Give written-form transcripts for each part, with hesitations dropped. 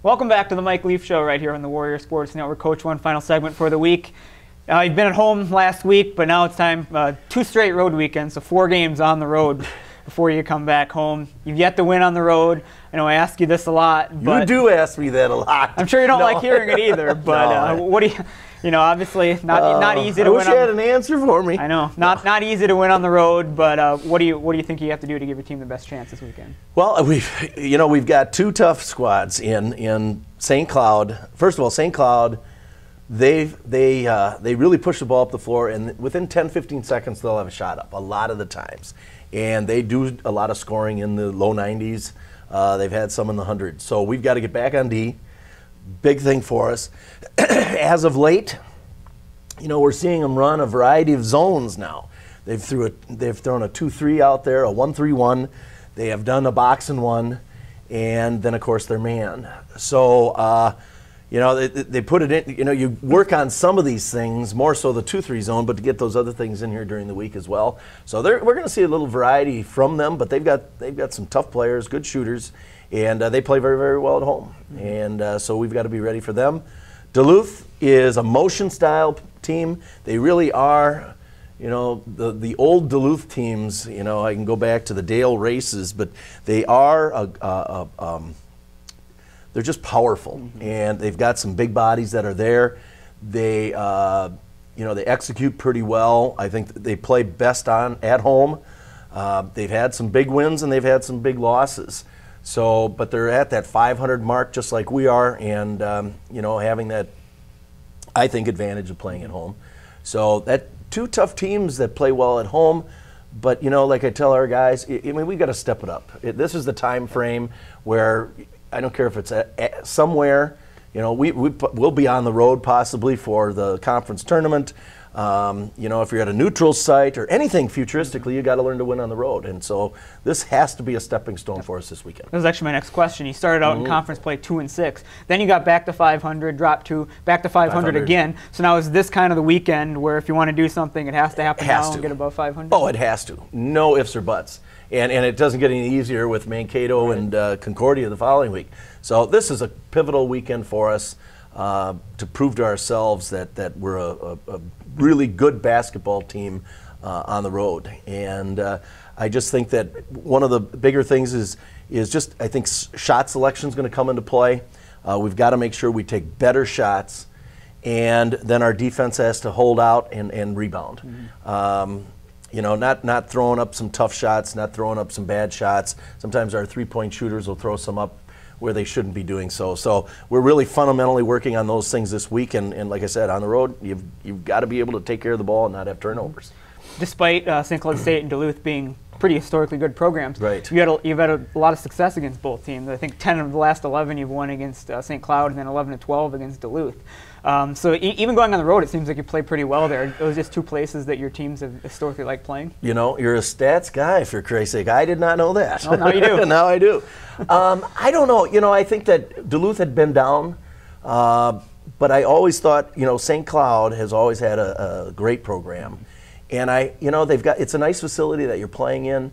Welcome back to the Mike Leaf Show right here on the Warrior Sports Network. Coach, one final segment for the week. You've been at home last week, but now it's time, 2 straight road weekends, so 4 games on the road before you come back home. You've yet to win on the road. I know I ask you this a lot. But you do ask me that a lot. I'm sure you don't like hearing it either, but what do you know, obviously not easy to win. I wish you had an answer for me. I know, not easy to win on the road, but what do you think you have to do to give your team the best chance this weekend? Well, we've got 2 tough squads in St. Cloud. First of all, St. Cloud, they really push the ball up the floor, and within 10-15 seconds they'll have a shot up a lot of the times, and they do a lot of scoring in the low 90s. They've had some in the hundreds, so we've got to get back on D. Big thing for us. As of late, we're seeing them run a variety of zones now. They've thrown a 2-3 out there, a 1-3-1. They have done a box and 1, and then of course their man. So they put it in. You work on some of these things more so the 2-3 zone, but to get those other things in here during the week as well. So we're going to see a little variety from them, but they've got some tough players, good shooters. And they play very, very well at home. And so we've got to be ready for them. Duluth is a motion-style team. They really are, the old Duluth teams, I can go back to the Dale races, but they are, they're just powerful. And they've got some big bodies that are there. They, they execute pretty well. I think they play best at home. They've had some big wins and they've had some big losses. So, but they're at that 500 mark just like we are, and having that, I think, advantage of playing at home. So that 2 tough teams that play well at home, but like I tell our guys, we've got to step it up. This is the time frame where I don't care if it's somewhere. We'll be on the road possibly for the conference tournament. If you're at a neutral site or anything futuristically, you got to learn to win on the road. And so this has to be a stepping stone for us this weekend. That was actually my next question. You started out in conference play 2-6. Then you got back to 500, dropped 2, back to 500 again. So now is this kind of the weekend where if you want to do something, it has to happen now and get above 500? Oh, it has to. No ifs or buts. And it doesn't get any easier with Mankato and Concordia the following week. So this is a pivotal weekend for us to prove to ourselves that we're a really good basketball team on the road. And I just think that one of the bigger things is just, I think, shot selection is going to come into play. We've got to make sure we take better shots, and then our defense has to hold out and rebound. Not throwing up some tough shots, not throwing up some bad shots. Sometimes our 3-point shooters will throw some up where they shouldn't be doing so. So we're really fundamentally working on those things this week, and like I said, on the road, you've got to be able to take care of the ball and not have turnovers. Despite St. Cloud State and Duluth being pretty historically good programs, right? You've had a lot of success against both teams. I think 10 of the last 11 you've won against St. Cloud, and then 11-12 against Duluth. So even going on the road, it seems like you play pretty well there. Those are just 2 places that your teams have historically liked playing. You're a stats guy, for Christ's sake. I did not know that. Oh, now you do. Now I do. I don't know. I think that Duluth had been down, but I always thought, St. Cloud has always had a great program. And it's a nice facility that you're playing in.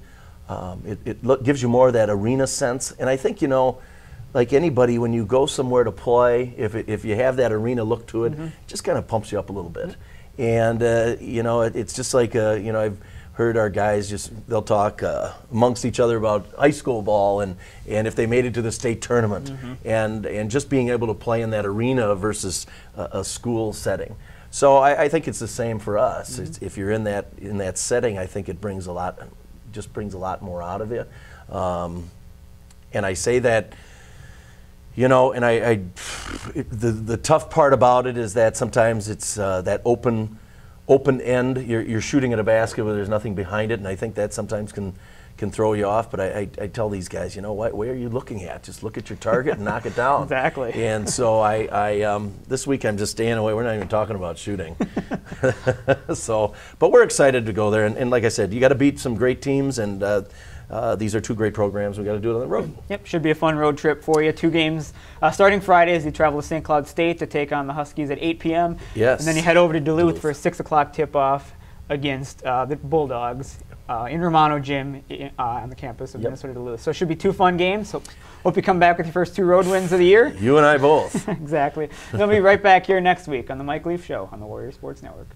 It gives you more of that arena sense. And I think, like anybody, when you go somewhere to play, if you have that arena look to it, it just kind of pumps you up a little bit. And, it's just like, I've heard our guys they'll talk amongst each other about high school ball and if they made it to the state tournament and just being able to play in that arena versus a school setting. So I think it's the same for us. If you're in that setting, I think it brings a lot more out of you. And I say that, and the tough part about it is that sometimes it's that open end. You're shooting at a basket where there's nothing behind it, and I think that sometimes can throw you off. But I tell these guys, where are you looking at? Just look at your target and knock it down. Exactly. And so this week I'm just staying away. We're not even talking about shooting. But we're excited to go there. And like I said, you got to beat some great teams, and these are 2 great programs. We got to do it on the road. Yep, should be a fun road trip for you. 2 games starting Friday as you travel to St. Cloud State to take on the Huskies at 8 p.m. Yes. And then you head over to Duluth for a 6 o'clock tip-off. against the Bulldogs in Romano Gym on the campus of Minnesota Duluth. So it should be 2 fun games. So hope you come back with your first 2 road wins of the year. You and I both. Exactly. We'll be right back here next week on the Mike Leaf Show on the Warrior Sports Network.